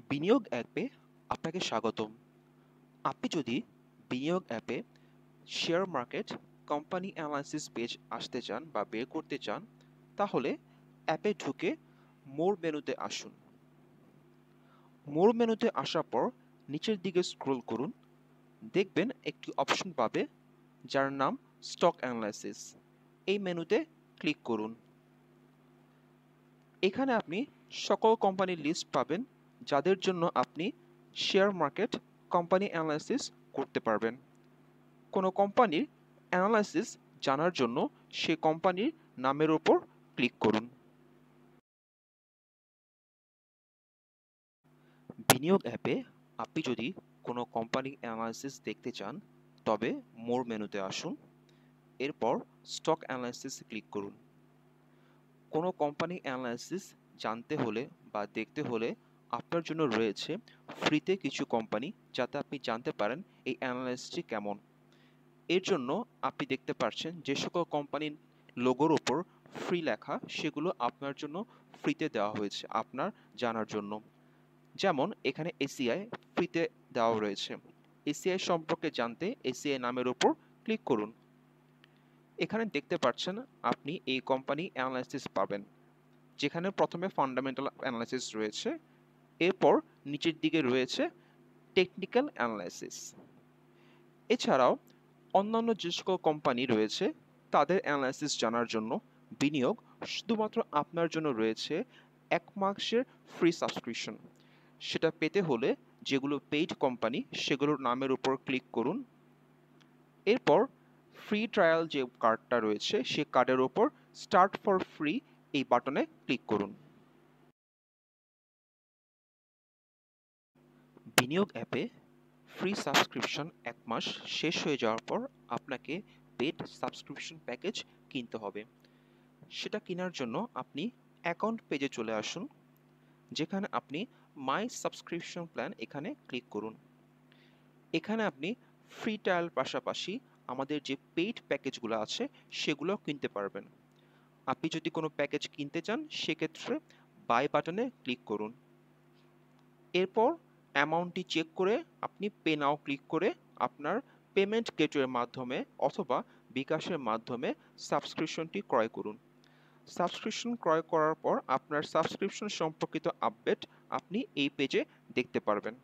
বিনিয়োগ অ্যাপে আপনাকে স্বাগতম। আপনি যদি বিনিয়োগ অ্যাপে share market company analysis page আসতে চান বা বের করতে চান, তাহলে অ্যাপে ঢুকে মোর মেনুতে আসুন। মোর মেনুতে আসার পর নিচের দিকে স্ক্রল করুন। দেখবেন একটি অপশন পাবে যার নাম স্টক অ্যানালাইসিস। এই মেনুতে ক্লিক করুন। এখানে আপনি সকল কোম্পানির লিস্ট পাবেন যাদের জন্য আপনি শেয়ার মার্কেট কোম্পানি অ্যানালাইসিস করতে পারবেন। কোনো কোম্পানির অ্যানালাইসিস জানার জন্য সে কোম্পানির নামের উপর ক্লিক করুন। বিনিয়োগ অ্যাপে আপনি যদি কোনো কোম্পানি অ্যানালাইসিস দেখতে চান, তবে মোর মেনুতে আসুন। এরপর স্টক অ্যানালাইসিসে ক্লিক করুন। কোনো কোম্পানি অ্যানালাইসিস জানতে হলে বা দেখতে হলে আপনার জন্য রয়েছে ফ্রিতে কিছু কোম্পানি, যাতে আপনি জানতে পারেন এই অ্যানালাইসিসটি কেমন। এর জন্য আপনি দেখতে পাচ্ছেন যে সকল কোম্পানির লোগোর ওপর ফ্রি লেখা, সেগুলো আপনার জন্য ফ্রিতে দেওয়া হয়েছে আপনার জানার জন্য। যেমন এখানে এসিআই ফ্রিতে দেওয়া রয়েছে। এসিআই সম্পর্কে জানতে এসিআই নামের উপর ক্লিক করুন। এখানে দেখতে পাচ্ছেন আপনি এই কোম্পানি অ্যানালাইসিস পাবেন, যেখানে প্রথমে ফান্ডামেন্টাল অ্যানালাইসিস রয়েছে, এরপর নিচের দিকে রয়েছে টেকনিক্যাল অ্যানালাইসিস। এছাড়াও অন্যান্য যে সকল কোম্পানি রয়েছে তাদের অ্যানালাইসিস জানার জন্য বিনিয়োগ শুধুমাত্র আপনার জন্য রয়েছে 1 মাসের ফ্রি সাবস্ক্রিপশন। সেটা পেতে হলে যেগুলো পেইড কোম্পানি সেগুলোর নামের উপর ক্লিক করুন। এরপর ফ্রি ট্রায়াল যে কার্ডটা রয়েছে সেই কার্ডের উপর স্টার্ট ফর ফ্রি এই বাটনে ক্লিক করুন। বিনিয়োগ অ্যাপে ফ্রি সাবস্ক্রিপশন 1 মাস শেষ হয়ে যাওয়ার পর আপনাকে পেড সাবস্ক্রিপশন প্যাকেজ কিনতে হবে। সেটা কেনার জন্য আপনি অ্যাকাউন্ট পেজে চলে আসুন, যেখানে আপনি মাই সাবস্ক্রিপশন প্ল্যান এখানে ক্লিক করুন। এখানে আপনি ফ্রি ট্রায়াল পাশাপাশি আমাদের যে পেইড প্যাকেজগুলো আছে সেগুলো কিনতে পারবেন। আপনি যদি কোনো প্যাকেজ কিনতে চান সেক্ষেত্রে বাই বাটনে ক্লিক করুন। এরপর অ্যামাউন্টটি চেক করে আপনি পে নাও ক্লিক করে আপনার পেমেন্ট গেটওয়ের মাধ্যমে অথবা বিকাশের মাধ্যমে সাবস্ক্রিপশনটি ক্রয় করুন। সাবস্ক্রিপশন ক্রয় করার পর আপনার সাবস্ক্রিপশন সম্পর্কিত আপডেট আপনি এই পেজে দেখতে পারবেন।